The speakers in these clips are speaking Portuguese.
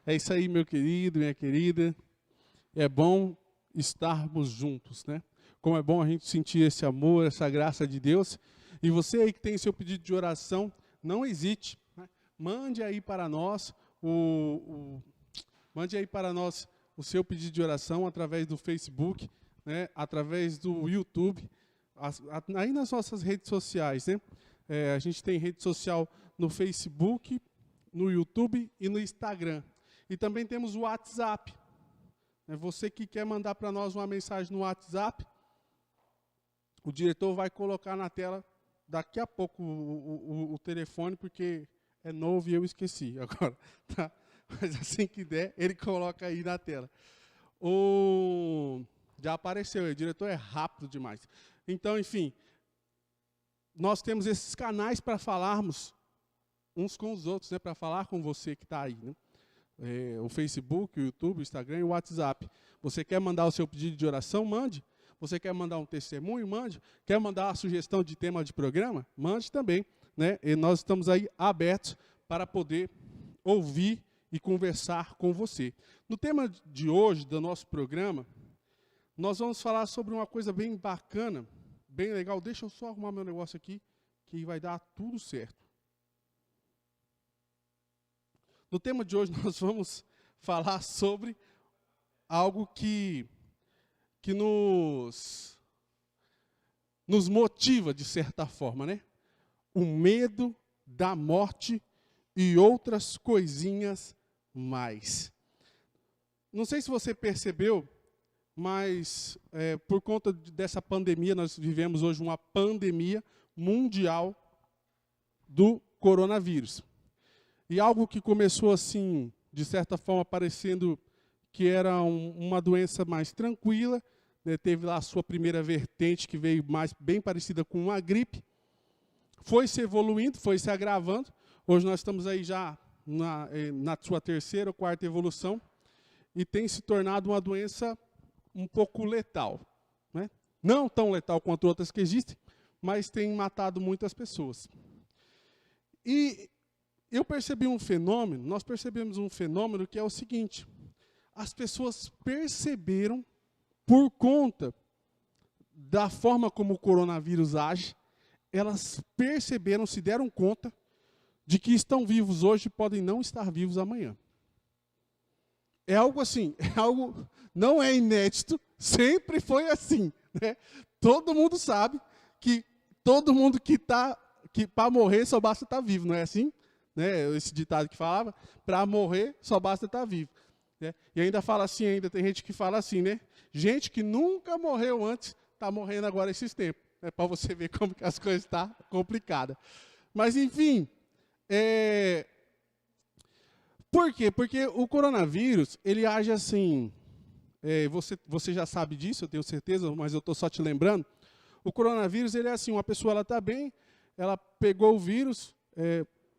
É isso aí, meu querido, minha querida. É bom estarmos juntos, né? Como é bom a gente sentir esse amor, essa graça de Deus. E você aí que tem seu pedido de oração, não hesite, né? Mande aí para nós o seu pedido de oração através do Facebook, né? Através do YouTube, aí nas nossas redes sociais, né? A gente tem rede social no Facebook, no YouTube e no Instagram. E também temos o WhatsApp. Você que quer mandar para nós uma mensagem no WhatsApp, o diretor vai colocar na tela daqui a pouco o telefone, porque é novo e eu esqueci agora. Tá? Mas assim que der, ele coloca aí na tela. Já apareceu, o diretor é rápido demais. Então, enfim, nós temos esses canais para falarmos uns com os outros, né, para falar com você que está aí, né? O Facebook, o YouTube, o Instagram e o WhatsApp. Você quer mandar o seu pedido de oração? Mande. Você quer mandar um testemunho? Mande. Quer mandar a sugestão de tema de programa? Mande também, né? E nós estamos aí abertos para poder ouvir e conversar com você. No tema de hoje, do nosso programa, nós vamos falar sobre uma coisa bem bacana, bem legal. Deixa eu só arrumar meu negócio aqui, que vai dar tudo certo. No tema de hoje, nós vamos falar sobre algo que nos motiva, de certa forma, né? O medo da morte e outras coisinhas mais. Não sei se você percebeu, mas por conta dessa pandemia, nós vivemos hoje uma pandemia mundial do coronavírus. E algo que começou assim, de certa forma, parecendo que era uma doença mais tranquila, né, teve lá a sua primeira vertente, que veio bem parecida com uma gripe, foi se evoluindo, foi se agravando. Hoje nós estamos aí já na sua terceira ou quarta evolução, e tem se tornado uma doença um pouco letal, né? Não tão letal quanto outras que existem, mas tem matado muitas pessoas. E eu percebi um fenômeno, nós percebemos um fenômeno que é o seguinte: as pessoas perceberam, por conta da forma como o coronavírus age, elas perceberam, se deram conta de que estão vivos hoje e podem não estar vivos amanhã. É algo assim, não é inédito, sempre foi assim, né? Todo mundo sabe que todo mundo que para morrer só basta estar vivo, não é assim? Né, esse ditado que falava, para morrer só basta estar vivo. Né? E ainda fala assim, tem gente que fala assim, né? Gente que nunca morreu antes, está morrendo agora esses tempos. Né? Para você ver como que as coisas estão complicadas. Mas, enfim, por quê? Porque o coronavírus, ele age assim, você já sabe disso, eu tenho certeza, mas eu estou só te lembrando. O coronavírus, ele é assim, uma pessoa está bem, ela pegou o vírus,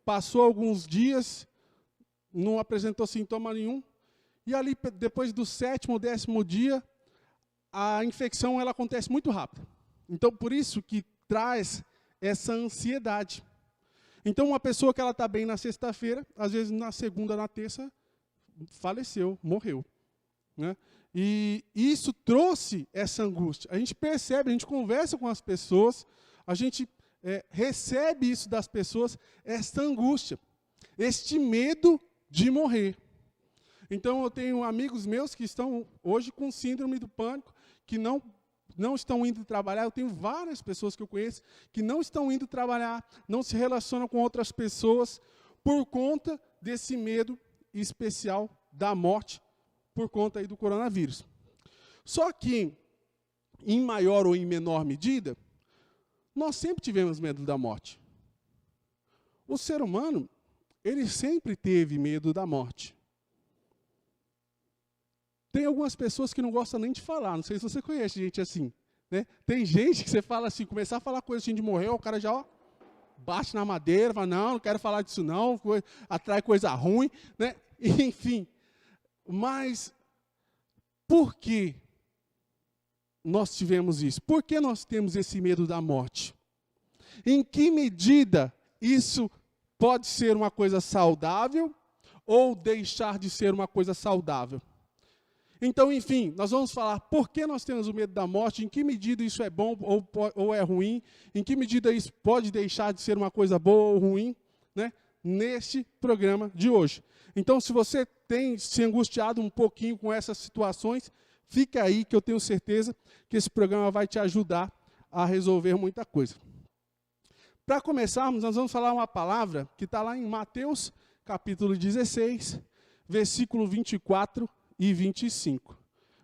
passou alguns dias, não apresentou sintoma nenhum, e ali, depois do 7º ou 10º dia, a infecção ela acontece muito rápido. Então, por isso que traz essa ansiedade. Então, uma pessoa que ela está bem na sexta-feira, às vezes na segunda, na terça, faleceu, morreu. Né? E isso trouxe essa angústia. A gente percebe, a gente conversa com as pessoas, a gente recebe isso das pessoas, esta angústia, este medo de morrer. Então, eu tenho amigos meus que estão hoje com síndrome do pânico, que não estão indo trabalhar. Eu tenho várias pessoas que eu conheço que não estão indo trabalhar, não se relacionam com outras pessoas, por conta desse medo especial da morte, por conta aí do coronavírus. Só que, em maior ou em menor medida, nós sempre tivemos medo da morte. O ser humano, ele sempre teve medo da morte. Tem algumas pessoas que não gostam nem de falar, não sei se você conhece gente assim. Né? Tem gente que você fala assim, começar a falar coisa assim de morrer, o cara já bate na madeira, fala, não quero falar disso não, atrai coisa ruim. Né? Enfim, mas por que nós tivemos isso? Por que nós temos esse medo da morte? Em que medida isso pode ser uma coisa saudável ou deixar de ser uma coisa saudável. Então, enfim, nós vamos falar por que nós temos o medo da morte, em que medida isso é bom ou é ruim, em que medida isso pode deixar de ser uma coisa boa ou ruim, né, neste programa de hoje. Então, se você tem se angustiado um pouquinho com essas situações, fica aí que eu tenho certeza que esse programa vai te ajudar a resolver muita coisa. Para começarmos, nós vamos falar uma palavra que está lá em Mateus, capítulo 16, versículo 24 e 25.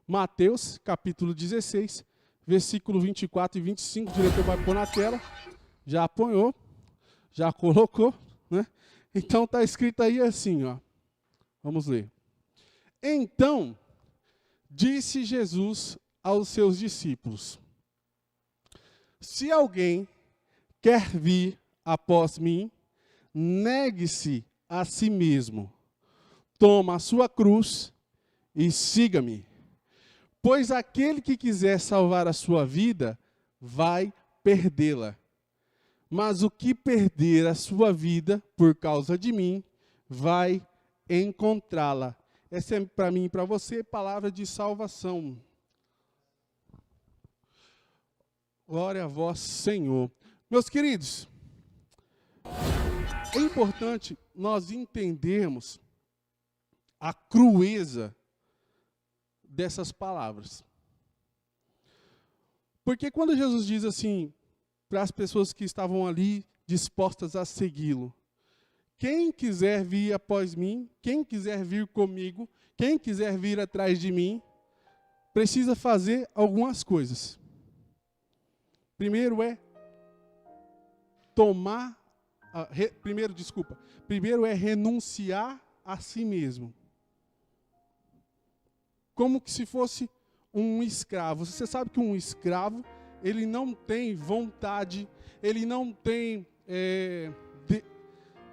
Mateus, capítulo 16, versículo 24 e 25. O diretor vai pôr na tela. Já apanhou, já colocou, né? Então está escrito aí assim, ó. Vamos ler. Então, disse Jesus aos seus discípulos: se alguém quer vir após mim, negue-se a si mesmo, toma a sua cruz e siga-me. Pois aquele que quiser salvar a sua vida, vai perdê-la. Mas o que perder a sua vida por causa de mim, vai encontrá-la. Essa é para mim e para você palavra de salvação. Glória a vós, Senhor. Meus queridos, é importante nós entendermos a crueza dessas palavras. Porque quando Jesus diz assim, para as pessoas que estavam ali dispostas a segui-lo: quem quiser vir após mim, quem quiser vir comigo, quem quiser vir atrás de mim, precisa fazer algumas coisas. Primeiro é Primeiro é renunciar a si mesmo. Como que se fosse um escravo. Você sabe que um escravo, ele não tem vontade, ele não tem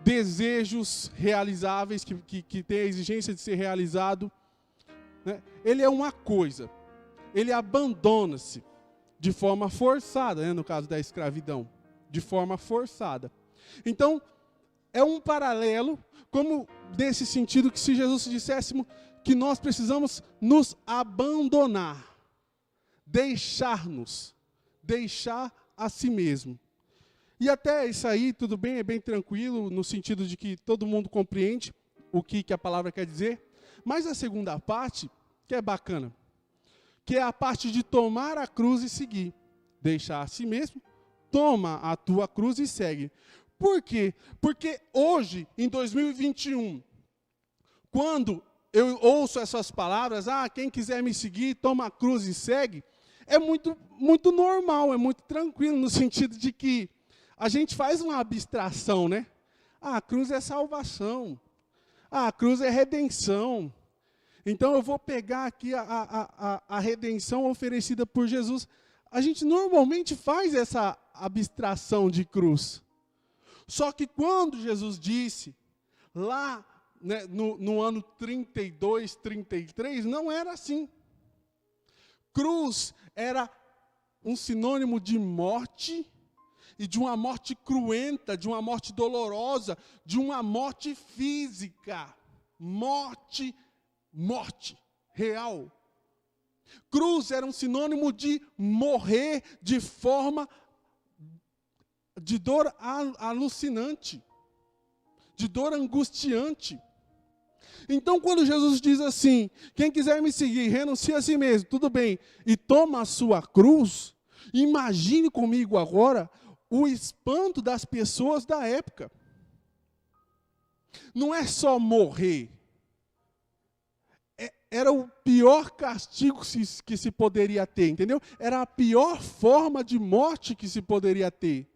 desejos realizáveis, que tem a exigência de ser realizado, né? Ele é uma coisa, ele abandona-se de forma forçada, né, no caso da escravidão, de forma forçada. Então, é um paralelo, como nesse sentido que se Jesus disséssemos que nós precisamos nos abandonar, deixar a si mesmo. E até isso aí, tudo bem, é bem tranquilo, no sentido de que todo mundo compreende o que a palavra quer dizer. Mas a segunda parte, que é bacana, que é a parte de tomar a cruz e seguir. Deixar a si mesmo, toma a tua cruz e segue. Por quê? Porque hoje, em 2021, quando eu ouço essas palavras, quem quiser me seguir, toma a cruz e segue, é muito, muito normal, é muito tranquilo, no sentido de que a gente faz uma abstração, né? A cruz é salvação, a cruz é redenção. Então eu vou pegar aqui a redenção oferecida por Jesus. A gente normalmente faz essa abstração de cruz. Só que quando Jesus disse, lá, né, no ano 32, 33, não era assim. Cruz era um sinônimo de morte, e de uma morte cruenta, de uma morte dolorosa, de uma morte física. Morte real. Cruz era um sinônimo de morrer de forma de dor alucinante, de dor angustiante. Então, quando Jesus diz assim, quem quiser me seguir, renuncia a si mesmo, tudo bem, e toma a sua cruz, imagine comigo agora o espanto das pessoas da época. Não é só morrer. Era o pior castigo que se poderia ter, entendeu? Era a pior forma de morte que se poderia ter.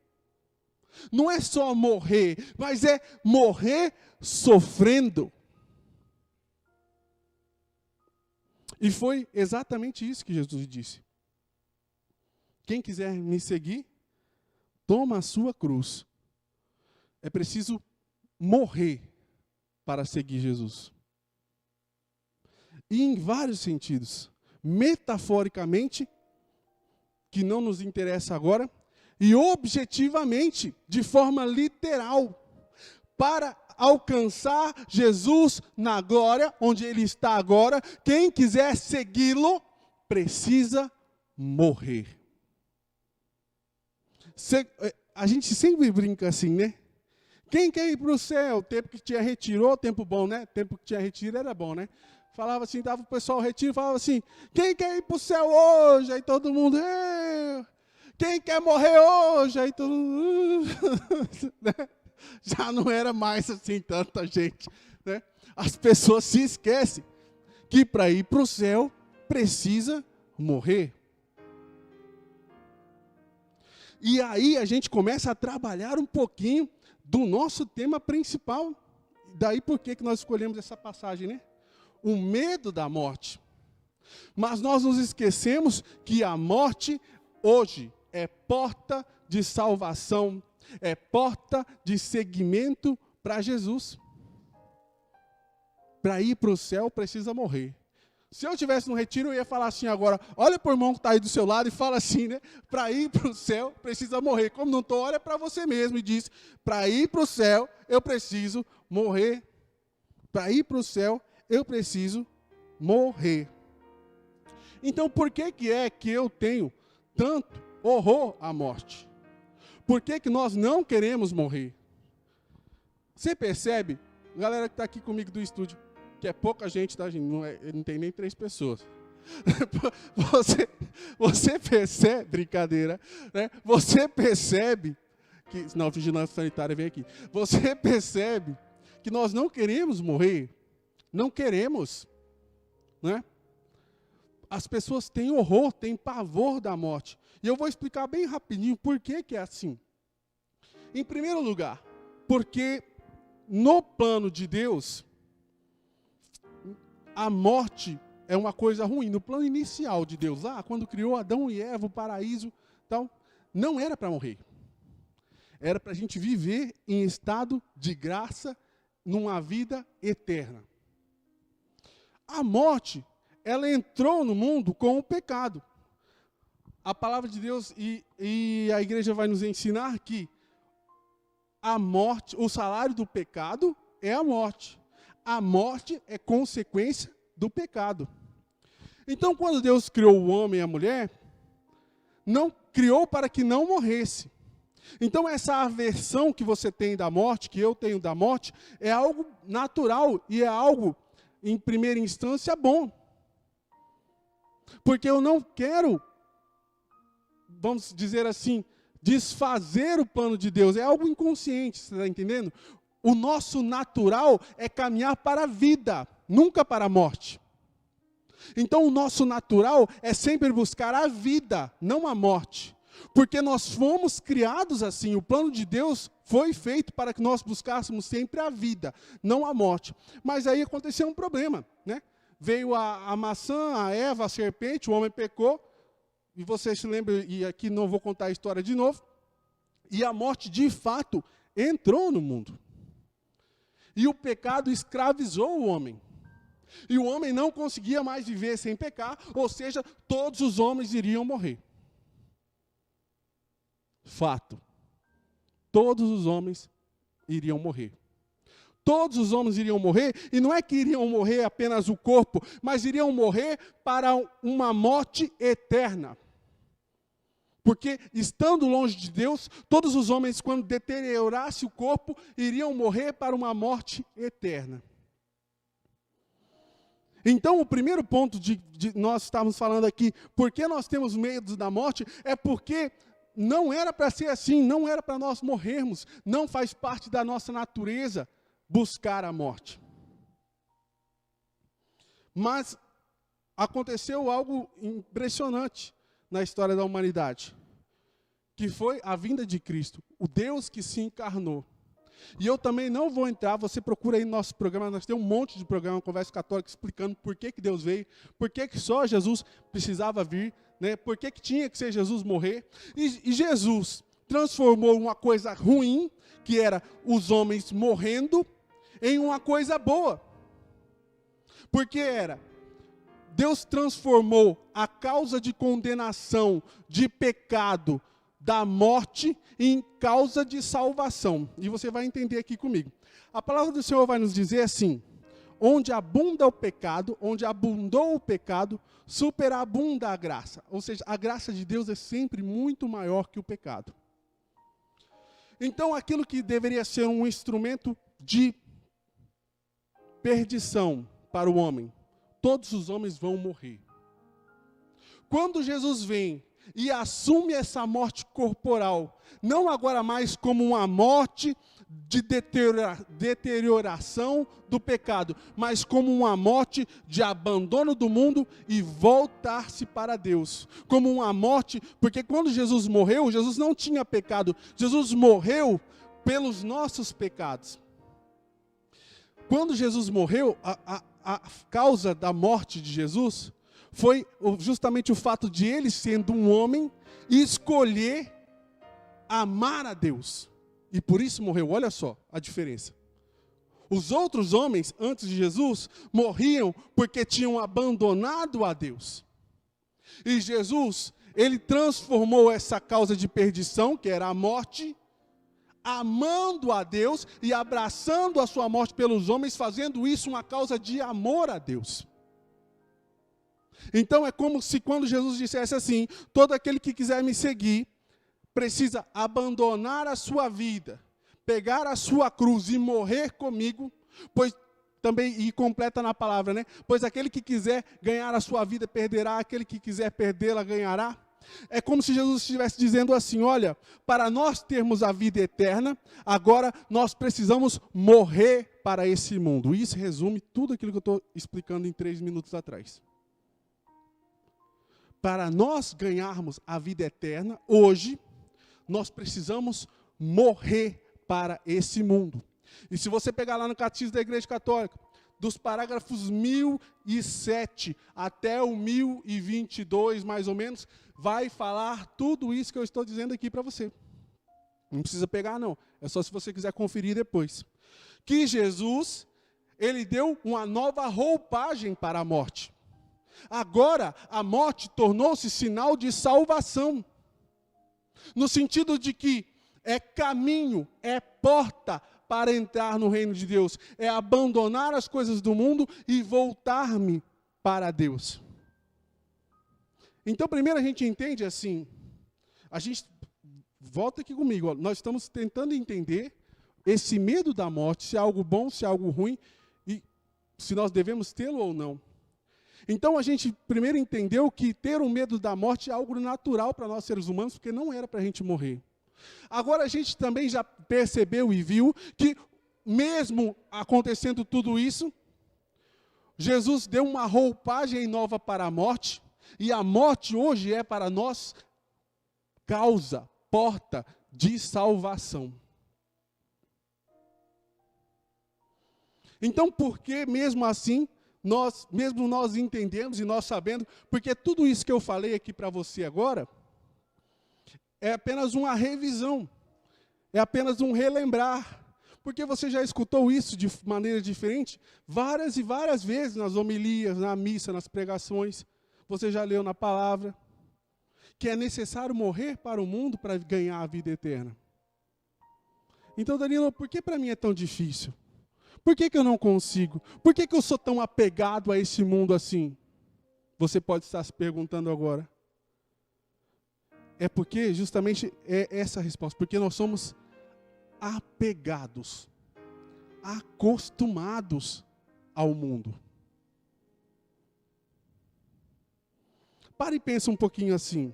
Não é só morrer, mas é morrer sofrendo. E foi exatamente isso que Jesus disse. Quem quiser me seguir, toma a sua cruz. É preciso morrer para seguir Jesus. E em vários sentidos. Metaforicamente, que não nos interessa agora, e objetivamente, de forma literal, para alcançar Jesus na glória, onde Ele está agora, quem quiser segui-lo, precisa morrer. A gente sempre brinca assim, né? Quem quer ir para o céu? Tempo que tinha retiro, tempo bom, né? Tempo que tinha retiro era bom, né? Falava assim, dava o pessoal ao retiro, falava assim, quem quer ir para o céu hoje? Aí todo mundo, quem quer morrer hoje? Aí todo mundo, né? Já não era mais assim tanta gente, né? As pessoas se esquecem que para ir para o céu precisa morrer. E aí a gente começa a trabalhar um pouquinho do nosso tema principal. Daí por que nós escolhemos essa passagem, né? O medo da morte. Mas nós nos esquecemos que a morte hoje é porta de salvação, é porta de seguimento para Jesus. Para ir para o céu precisa morrer. Se eu estivesse no retiro, eu ia falar assim agora, olha para o irmão que está aí do seu lado e fala assim, né? Para ir para o céu, precisa morrer. Como não estou, olha para você mesmo e diz, para ir para o céu, eu preciso morrer. Para ir para o céu, eu preciso morrer. Então, por que é que eu tenho tanto horror à morte? Por que nós não queremos morrer? Você percebe, galera que está aqui comigo do estúdio, que é pouca gente, tá, gente? Não tem nem 3 pessoas. Você percebe, brincadeira, né? Você percebe que, não, vigilância sanitária vem aqui. Você percebe que nós não queremos morrer, não queremos, né? As pessoas têm horror, têm pavor da morte. E eu vou explicar bem rapidinho por que é assim. Em primeiro lugar, porque no plano de Deus, a morte é uma coisa ruim. No plano inicial de Deus, quando criou Adão e Eva, o paraíso, tal, não era para morrer. Era para a gente viver em estado de graça, numa vida eterna. A morte, ela entrou no mundo com o pecado. A palavra de Deus e a igreja vai nos ensinar que a morte, o salário do pecado é a morte. A morte é consequência do pecado. Então, quando Deus criou o homem e a mulher, não criou para que não morresse. Então, essa aversão que você tem da morte, que eu tenho da morte, é algo natural e é algo, em primeira instância, bom. Porque eu não quero, vamos dizer assim, desfazer o plano de Deus. É algo inconsciente, você está entendendo? O nosso natural é caminhar para a vida, nunca para a morte. Então o nosso natural é sempre buscar a vida, não a morte. Porque nós fomos criados assim, o plano de Deus foi feito para que nós buscássemos sempre a vida, não a morte. Mas aí aconteceu um problema, né? Veio a maçã, a Eva, a serpente, o homem pecou, e você se lembra, e aqui não vou contar a história de novo, e a morte de fato entrou no mundo. E o pecado escravizou o homem. E o homem não conseguia mais viver sem pecar, ou seja, todos os homens iriam morrer. Fato. Todos os homens iriam morrer. Todos os homens iriam morrer, e não é que iriam morrer apenas o corpo, mas iriam morrer para uma morte eterna. Porque, estando longe de Deus, todos os homens, quando deteriorasse o corpo, iriam morrer para uma morte eterna. Então, o primeiro ponto de nós estávamos falando aqui, por que nós temos medo da morte, é porque não era para ser assim, não era para nós morrermos, não faz parte da nossa natureza buscar a morte. Mas aconteceu algo impressionante na história da humanidade, que foi a vinda de Cristo, o Deus que se encarnou. E eu também não vou entrar, você procura aí no nosso programa, nós temos um monte de programa, Conversa Católica, explicando por que Deus veio, por que só Jesus precisava vir, né? Por que tinha que ser Jesus morrer. E Jesus transformou uma coisa ruim, que era os homens morrendo, em uma coisa boa. Porque Deus transformou a causa de condenação, de pecado, da morte em causa de salvação. E você vai entender aqui comigo. A palavra do Senhor vai nos dizer assim: onde abunda o pecado, onde abundou o pecado, superabunda a graça. Ou seja, a graça de Deus é sempre muito maior que o pecado. Então, aquilo que deveria ser um instrumento de perdição para o homem, todos os homens vão morrer. Quando Jesus vem e assume essa morte corporal, não agora mais como uma morte de deterioração do pecado, mas como uma morte de abandono do mundo e voltar-se para Deus. Como uma morte, porque quando Jesus morreu, Jesus não tinha pecado, Jesus morreu pelos nossos pecados. Quando Jesus morreu, a causa da morte de Jesus foi justamente o fato de ele, sendo um homem, escolher amar a Deus. E por isso morreu. Olha só a diferença. Os outros homens, antes de Jesus, morriam porque tinham abandonado a Deus. E Jesus, ele transformou essa causa de perdição, que era a morte, amando a Deus e abraçando a sua morte pelos homens, fazendo isso uma causa de amor a Deus. Então é como se quando Jesus dissesse assim: todo aquele que quiser me seguir, precisa abandonar a sua vida, pegar a sua cruz e morrer comigo, pois também, e completa na palavra, né? Pois aquele que quiser ganhar a sua vida perderá, aquele que quiser perdê-la ganhará. É como se Jesus estivesse dizendo assim: olha, para nós termos a vida eterna, agora nós precisamos morrer para esse mundo. Isso resume tudo aquilo que eu estou explicando em 3 minutos atrás. Para nós ganharmos a vida eterna, hoje, nós precisamos morrer para esse mundo. E se você pegar lá no Catecismo da Igreja Católica, dos parágrafos 1007 até o 1022, mais ou menos, vai falar tudo isso que eu estou dizendo aqui para você. Não precisa pegar, não. É só se você quiser conferir depois. Que Jesus, ele deu uma nova roupagem para a morte. Agora, a morte tornou-se sinal de salvação. No sentido de que é caminho, é porta para entrar no reino de Deus. É abandonar as coisas do mundo e voltar-me para Deus. Então, primeiro a gente entende assim, volta aqui comigo, ó, nós estamos tentando entender esse medo da morte, se é algo bom, se é algo ruim, e se nós devemos tê-lo ou não. Então a gente primeiro entendeu que ter um medo da morte é algo natural para nós seres humanos, porque não era para a gente morrer. Agora a gente também já percebeu e viu que mesmo acontecendo tudo isso, Jesus deu uma roupagem nova para a morte, e a morte hoje é para nós causa, porta de salvação. Então por que mesmo assim, nós entendemos e nós sabendo, porque tudo isso que eu falei aqui para você agora, é apenas uma revisão, é apenas um relembrar, porque você já escutou isso de maneira diferente várias e várias vezes nas homilias, na missa, nas pregações, você já leu na palavra, que é necessário morrer para o mundo para ganhar a vida eterna. Então, Danilo, por que para mim é tão difícil? Por que eu não consigo? Por que eu sou tão apegado a esse mundo assim? Você pode estar se perguntando agora. É porque justamente é essa a resposta. Porque nós somos apegados, acostumados ao mundo. Pare e pense um pouquinho assim.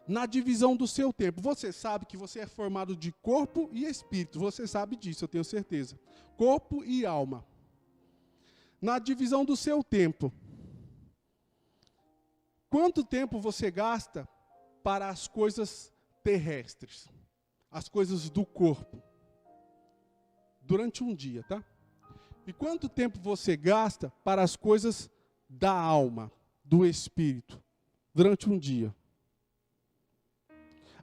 Na divisão do seu tempo, você sabe que você é formado de corpo e espírito. Você sabe disso, eu tenho certeza. Corpo e alma. Na divisão do seu tempo, quanto tempo você gasta para as coisas terrestres, as coisas do corpo? Durante um dia, tá? E quanto tempo você gasta para as coisas da alma, do espírito, durante um dia?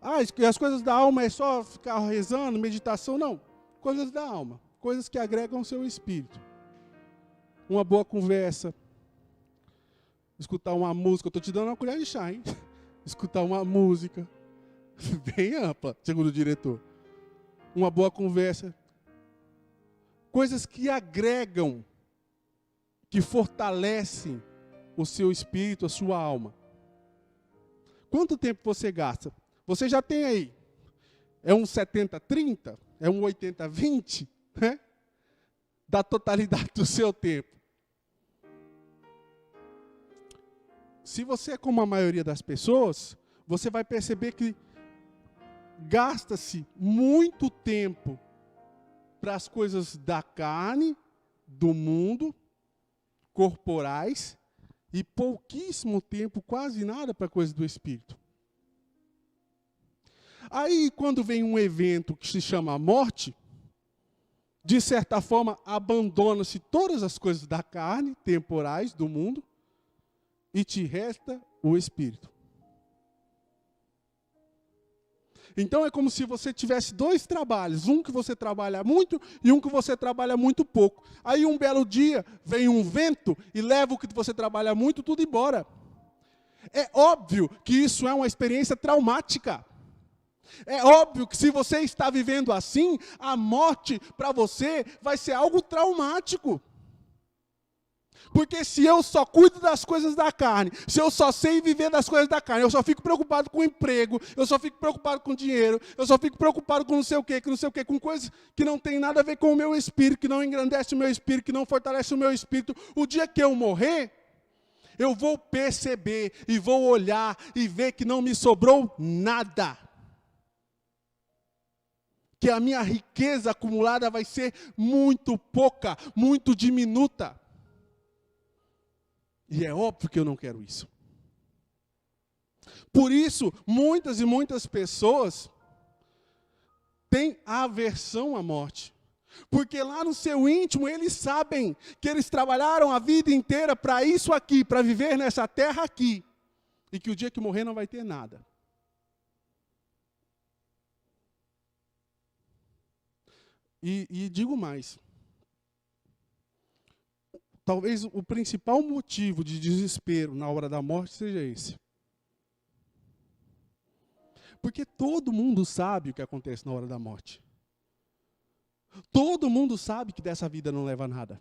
As coisas da alma é só ficar rezando, meditação? Não. Coisas da alma. Coisas que agregam o seu espírito. Uma boa conversa. Escutar uma música. Eu estou te dando uma colher de chá, hein? Escutar uma música. bem ampla, segundo o diretor. Uma boa conversa. Coisas que agregam, que fortalecem o seu espírito, a sua alma. Quanto tempo você gasta? Você já tem aí. É um 70-30? É um 80-20? Né? Da totalidade do seu tempo. Se você é como a maioria das pessoas, você vai perceber que gasta-se muito tempo para as coisas da carne, do mundo, corporais, e pouquíssimo tempo, quase nada, para coisas do espírito. Aí, quando vem um evento que se chama morte, de certa forma, abandona-se todas as coisas da carne, temporais, do mundo, e te resta o espírito. Então é como se você tivesse dois trabalhos, um que você trabalha muito e um que você trabalha muito pouco. Aí um belo dia vem um vento e leva o que você trabalha muito tudo embora. É óbvio que isso é uma experiência traumática. É óbvio que se você está vivendo assim, a morte para você vai ser algo traumático. Porque se eu só cuido das coisas da carne, se eu só sei viver das coisas da carne, eu só fico preocupado com o emprego, eu só fico preocupado com o dinheiro, eu só fico preocupado com não sei o quê, com coisas que não tem nada a ver com o meu espírito, que não engrandece o meu espírito, que não fortalece o meu espírito. O dia que eu morrer, eu vou perceber e vou olhar e ver que não me sobrou nada. Que a minha riqueza acumulada vai ser muito pouca, muito diminuta. E é óbvio que eu não quero isso. Por isso, muitas e muitas pessoas têm aversão à morte. Porque lá no seu íntimo, eles sabem que eles trabalharam a vida inteira para isso aqui, para viver nessa terra aqui. E que o dia que morrer não vai ter nada. E digo mais. Talvez o principal motivo de desespero na hora da morte seja esse. Porque todo mundo sabe o que acontece na hora da morte. Todo mundo sabe que dessa vida não leva a nada.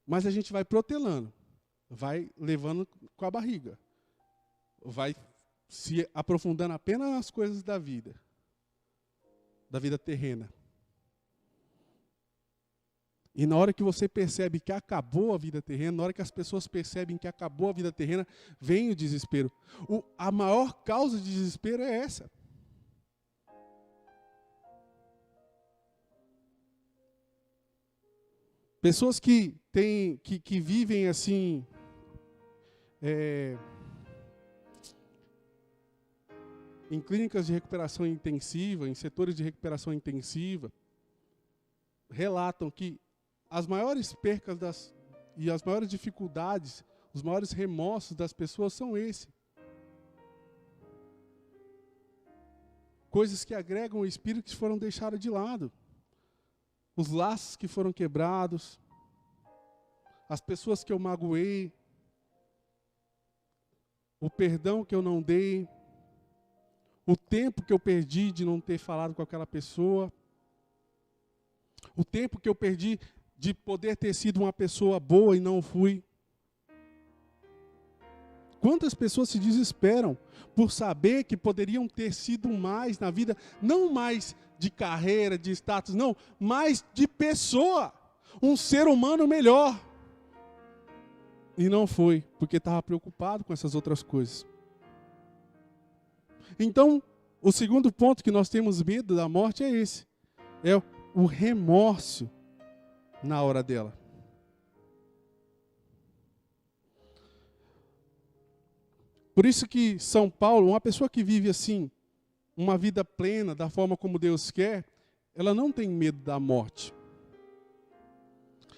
Mas a gente vai protelando, vai levando com a barriga, vai se aprofundando apenas nas coisas da vida terrena. E na hora que você percebe que acabou a vida terrena, na hora que as pessoas percebem que acabou a vida terrena, vem o desespero. A maior causa de desespero é essa. Pessoas que vivem assim, em clínicas de recuperação intensiva, em setores de recuperação intensiva, relatam que as maiores percas e as maiores dificuldades, os maiores remorsos das pessoas são esse. Coisas que agregam o espírito que foram deixadas de lado. Os laços que foram quebrados. As pessoas que eu magoei. O perdão que eu não dei. O tempo que eu perdi de não ter falado com aquela pessoa. O tempo que eu perdi de poder ter sido uma pessoa boa e não fui. Quantas pessoas se desesperam por saber que poderiam ter sido mais na vida, não mais de carreira, de status, não, mas de pessoa, um ser humano melhor. E não foi, porque estava preocupado com essas outras coisas. Então, o segundo ponto que nós temos medo da morte é esse. É o remorso na hora dela. Por isso que São Paulo, uma pessoa que vive assim, uma vida plena, da forma como Deus quer, ela não tem medo da morte.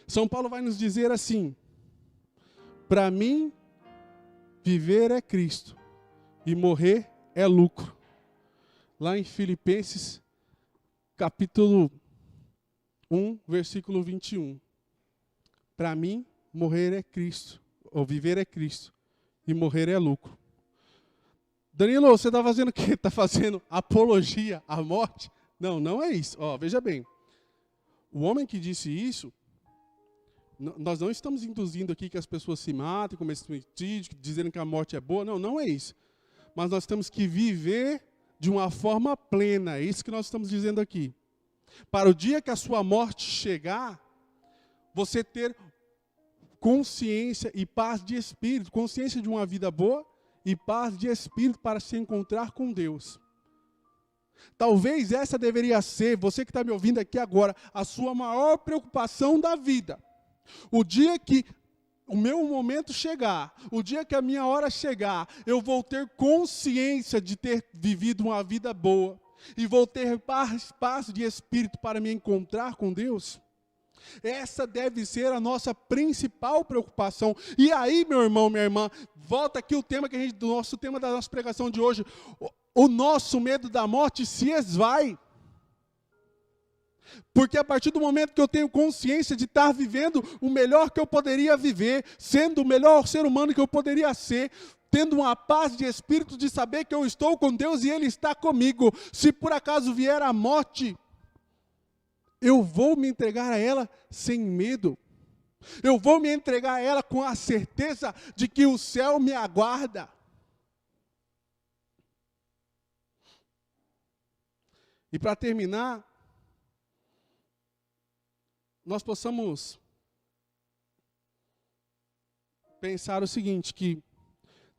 São Paulo vai nos dizer assim: para mim, viver é Cristo e morrer é lucro. Lá em Filipenses, capítulo 1, versículo 21. Para mim, morrer é Cristo, ou viver é Cristo, e morrer é lucro. Danilo, você está fazendo o quê? Está fazendo apologia à morte? Não, não é isso. Ó, veja bem. O homem que disse isso, nós não estamos induzindo aqui que as pessoas se matem, cometem suicídio, dizendo que a morte é boa. Não, não é isso. Mas nós temos que viver de uma forma plena. É isso que nós estamos dizendo aqui. Para o dia que a sua morte chegar, você ter consciência e paz de espírito, consciência de uma vida boa e paz de espírito para se encontrar com Deus. Talvez essa deveria ser, você que está me ouvindo aqui agora, a sua maior preocupação da vida. O dia que o meu momento chegar, o dia que a minha hora chegar, eu vou ter consciência de ter vivido uma vida boa e vou ter paz de espírito para me encontrar com Deus. Essa deve ser a nossa principal preocupação. E aí, meu irmão, minha irmã, volta aqui o tema do nosso tema da nossa pregação de hoje. O nosso medo da morte se esvai. Porque a partir do momento que eu tenho consciência de estar vivendo o melhor que eu poderia viver, sendo o melhor ser humano que eu poderia ser, tendo uma paz de espírito de saber que eu estou com Deus e Ele está comigo, se por acaso vier a morte, eu vou me entregar a ela sem medo. Eu vou me entregar a ela com a certeza de que o céu me aguarda. E para terminar, nós possamos pensar o seguinte, que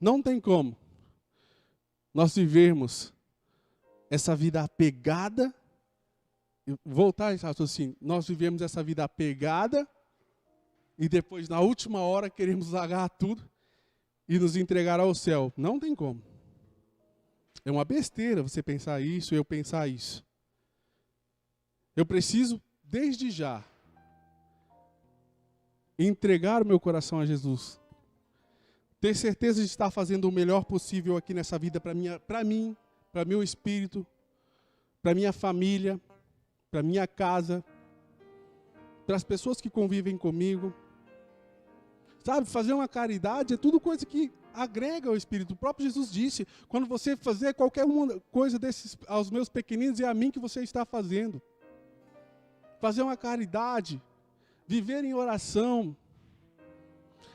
não tem como nós vivermos essa vida apegada, voltar esse raciocínio, nós vivemos essa vida apegada e depois na última hora queremos largar tudo e nos entregar ao céu. Não tem como. É uma besteira você pensar isso, eu pensar isso. Eu preciso, desde já, entregar o meu coração a Jesus. Ter certeza de estar fazendo o melhor possível aqui nessa vida para mim, para meu espírito, para minha família, para minha casa, para as pessoas que convivem comigo. Sabe, fazer uma caridade é tudo coisa que agrega ao Espírito. O próprio Jesus disse, quando você fazer qualquer uma coisa desses aos meus pequeninos, é a mim que você está fazendo. Fazer uma caridade, viver em oração,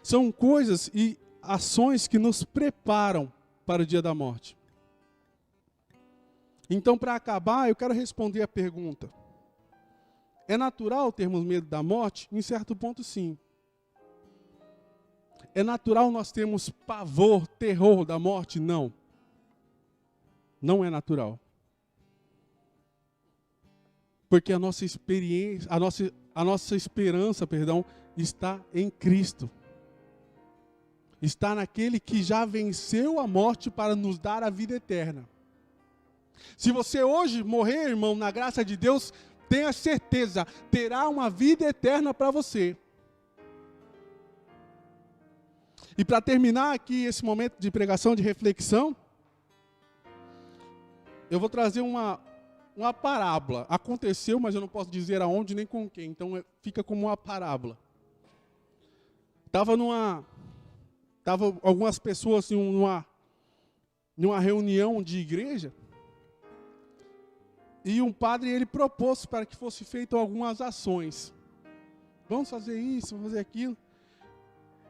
são coisas e ações que nos preparam para o dia da morte. Então, para acabar, eu quero responder a pergunta. É natural termos medo da morte? Em certo ponto, sim. É natural nós termos pavor, terror da morte? Não. Não é natural. Porque a nossa experiência, a nossa esperança, está em Cristo. Está naquele que já venceu a morte para nos dar a vida eterna. Se você hoje morrer, irmão, na graça de Deus, tenha certeza, terá uma vida eterna para você. E para terminar aqui esse momento de pregação, de reflexão, eu vou trazer uma parábola. Aconteceu, mas eu não posso dizer aonde nem com quem, então fica como uma parábola. Tava algumas pessoas assim, numa reunião de igreja, e um padre ele propôs para que fosse feito algumas ações. Vamos fazer isso, vamos fazer aquilo.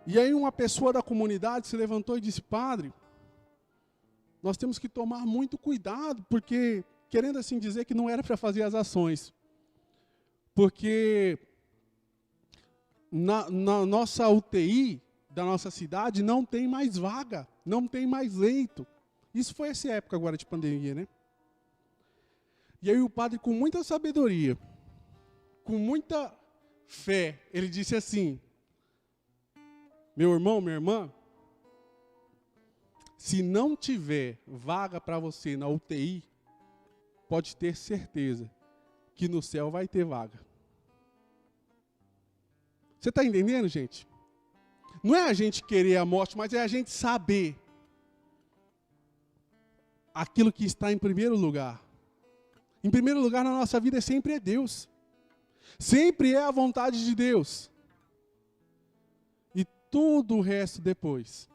E aí uma pessoa da comunidade se levantou e disse, padre, nós temos que tomar muito cuidado, porque, querendo assim dizer que não era para fazer as ações, porque na nossa UTI da nossa cidade não tem mais vaga, não tem mais leito. Isso foi essa época agora de pandemia, né? E aí o padre, com muita sabedoria, com muita fé, ele disse assim, meu irmão, minha irmã, se não tiver vaga para você na UTI, pode ter certeza que no céu vai ter vaga. Você está entendendo, gente? Não é a gente querer a morte, mas é a gente saber aquilo que está em primeiro lugar. Em primeiro lugar na nossa vida sempre é Deus. Sempre é a vontade de Deus. E tudo o resto depois.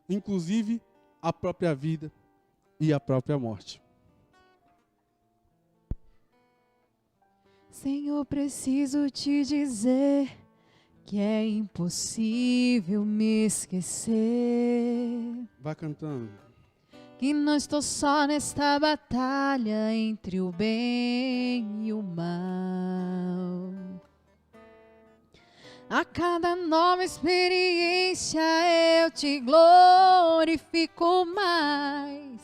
Inclusive a própria vida, e a própria morte. Senhor, preciso te dizer que é impossível me esquecer. Vai cantando. Que não estou só nesta batalha entre o bem e o mal. A cada nova experiência eu te glorifico mais.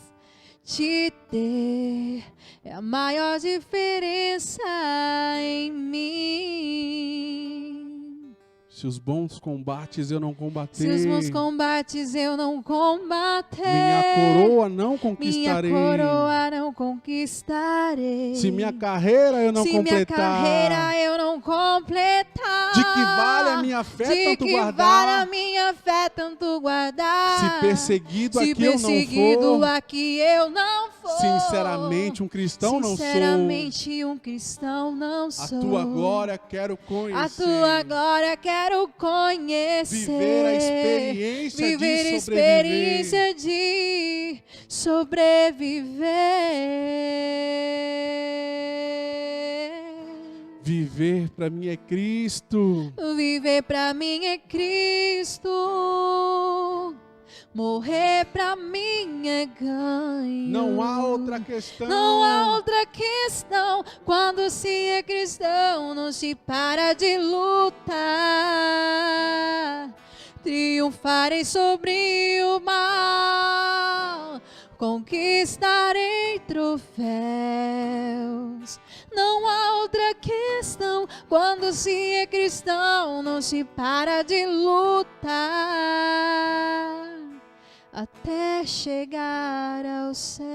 Te ter é a maior diferença em mim. Se os bons combates eu não combater, Se os bons combates eu não combater, minha coroa não conquistarei. Minha coroa não conquistarei. Se minha carreira eu não Se completar, minha carreira eu não completar, de que vale a minha fé de tanto que guardar? vale a minha fé tanto guardar? Se perseguido Se aqui eu não perseguido for, aqui eu não for, sinceramente um cristão não sou. Sinceramente um cristão não A sou. tua glória quero conhecer. A tua glória quero conhecer. Viver a experiência Viver a de experiência de sobreviver. Viver para mim é Cristo. Viver pra mim é Cristo. Morrer pra mim é ganho. Não há outra questão. Não há outra questão. Quando se é cristão, não se para de lutar. Triunfarei sobre o mal. Conquistarei troféus. Não há outra questão. Quando se é cristão, não se para de lutar até chegar ao céu.